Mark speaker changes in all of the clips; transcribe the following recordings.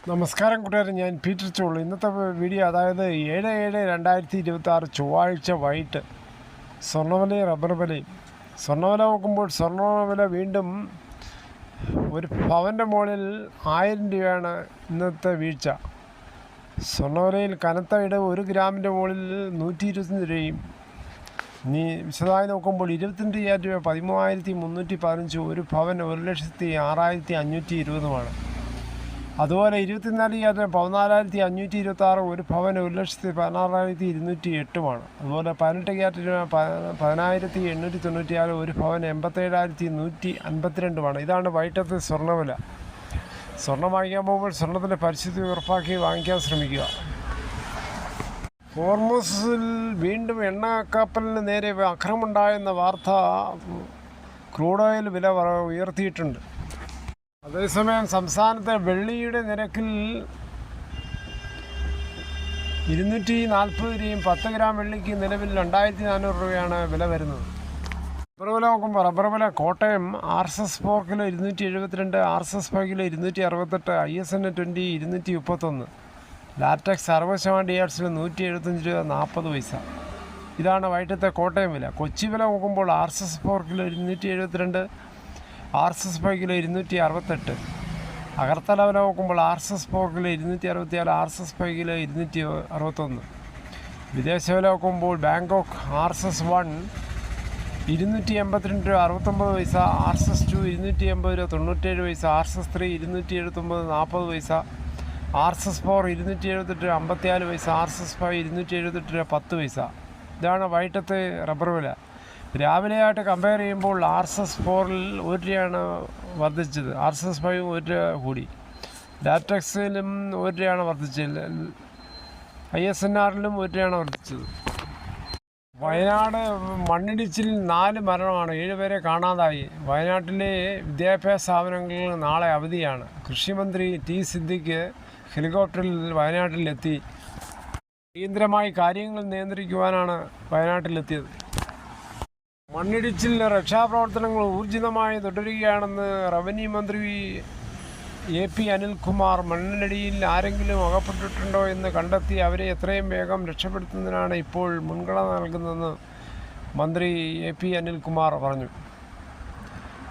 Speaker 1: നമസ്കാരം കൂട്ടുകാരെ, ഞാൻ പീറ്റർ ചോളു. ഇന്നത്തെ വീഡിയോ അതായത് 7/7/2026 ചൊവ്വാഴ്ച വൈകിട്ട് സ്വർണ്ണവിലയും റബ്ബർ വിലയും. സ്വർണ്ണവില നോക്കുമ്പോൾ സ്വർണ്ണവില വീണ്ടും ഒരു പവൻ്റെ മുകളിൽ 1000 രൂപയാണ് ഇന്നത്തെ വീഴ്ച. സ്വർണ്ണവിലയിൽ കനത്ത ഇടവ് 1 ഗ്രാമിൻ്റെ മുകളിൽ 125 രൂപയും. ഇനി വിശദമായി നോക്കുമ്പോൾ 22,000 രൂപ 13,315, ഒരു പവൻ 1,06,520. അതുപോലെ 24,000 14,526, ഒരു പവൻ 1,16,208. അതുപോലെ 18 ക്യാരറ്റ് രൂപ 10,896, ഒരു പവൻ 87,152. ഇതാണ് വൈകിട്ടത്തെ സ്വർണ്ണവില. സ്വർണ്ണം വാങ്ങിക്കാൻ പോകുമ്പോൾ സ്വർണ്ണത്തിൻ്റെ പരിസ്ഥിതി ഉറപ്പാക്കി വാങ്ങിക്കാൻ ശ്രമിക്കുക. ഹോർമുസിൽ വീണ്ടും എണ്ണക്കപ്പലിന് നേരെ ആക്രമണമുണ്ടായെന്ന വാർത്ത ക്രൂഡ് ഓയിൽ വില ഉയർത്തിയിട്ടുണ്ട്. അതേസമയം സംസ്ഥാനത്തെ വെള്ളിയുടെ നിരക്കിൽ 240 രൂപയും 10 ഗ്രാം വെള്ളിക്ക് നിലവിൽ 2,400 രൂപയാണ് വില വരുന്നത്. റബ്ബർ വില നോക്കുമ്പോൾ റബ്ബർ വില Kottayam RSS 4 kilo 272, RSS 5 kilo 268, ISN 20 231, latex 60% യാർഡ്സിൽ 175 രൂപ 40 പൈസ. ഇതാണ് വൈകിട്ടത്തെ കോട്ടയം വില. കൊച്ചി വില നോക്കുമ്പോൾ RSS 4 kilo 272, RSS 5 kilo 268. Agartala വില നോക്കുമ്പോൾ RSS 4 കിലോ 264, RSS 5 കിലോ 261. വിദേശ വില നോക്കുമ്പോൾ ബാങ്കോക്ക് RSS 1 282 രൂപ 69 പൈസ, RSS 2 280 രൂപ 97 പൈസ, RSS 3 279 40 പൈസ, RSS 4 278 രൂപ 54 പൈസ, RSS 5 278 രൂപ 10 പൈസ. ഇതാണ് വൈകിട്ടത്തെ റബ്ബർ വില. രാവിലെയായിട്ട് കമ്പയർ ചെയ്യുമ്പോൾ RSS 4-ൽ 1 രൂപയാണ് വർദ്ധിച്ചത്, RSS 5 1 രൂപ കൂടി, ലാറ്റക്സിലും 1 രൂപയാണ് വർദ്ധിച്ചത്, ISNR-ലും 1 രൂപയാണ് വർദ്ധിച്ചത്. വയനാട് മണ്ണിടിച്ചിൽ 4 മരണമാണ്, 7 പേരെ കാണാതായി. വയനാട്ടിലെ വിദ്യാഭ്യാസ സ്ഥാപനങ്ങളിൽ നാളെ അവധിയാണ്. കൃഷിമന്ത്രി ടി സിദ്ദിഖ് ഹെലികോപ്റ്ററിൽ വയനാട്ടിലെത്തി. അടിയന്തരമായി കാര്യങ്ങൾ നിയന്ത്രിക്കുവാനാണ് വയനാട്ടിലെത്തിയത്. മണ്ണിടിച്ചിൽ രക്ഷാപ്രവർത്തനങ്ങൾ ഊർജിതമായി തുടരുകയാണെന്ന് റവന്യൂ മന്ത്രി AP അനിൽകുമാർ. മണ്ണിനടിയിൽ ആരെങ്കിലും അകപ്പെട്ടിട്ടുണ്ടോ എന്ന് കണ്ടെത്തി അവരെ എത്രയും വേഗം രക്ഷപ്പെടുത്തുന്നതിനാണ് ഇപ്പോൾ മുൻഗണന നൽകുന്നതെന്ന് മന്ത്രി AP അനിൽകുമാർ പറഞ്ഞു.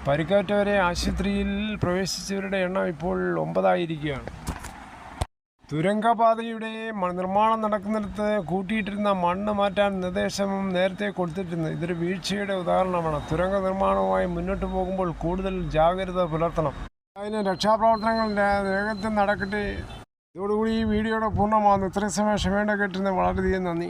Speaker 1: പരിക്കേറ്റവരെ ആശുപത്രിയിൽ പ്രവേശിച്ചവരുടെ എണ്ണം ഇപ്പോൾ 9 ആയിരിക്കുകയാണ്. തുരങ്കപാതയുടെ നിർമ്മാണം നടക്കുന്നിടത്ത് കൂട്ടിയിട്ടിരുന്ന മണ്ണ് മാറ്റാൻ നിർദ്ദേശം നേരത്തെ കൊടുത്തിട്ടുണ്ട്. ഇതൊരു വീഴ്ചയുടെ ഉദാഹരണമാണ്. തുരങ്ക നിർമ്മാണവുമായി മുന്നോട്ട് പോകുമ്പോൾ കൂടുതൽ ജാഗ്രത പുലർത്തണം. അതിന് രക്ഷാപ്രവർത്തനങ്ങൾ വേഗത്തിൽ നടക്കട്ടെ. ഇതോടുകൂടി ഈ വീഡിയോയുടെ പൂർണ്ണമാകുന്നു. ഇത്രയും സമയം ക്ഷമയോടെ കേട്ടിരുന്നത് വളരെയധികം നന്ദി.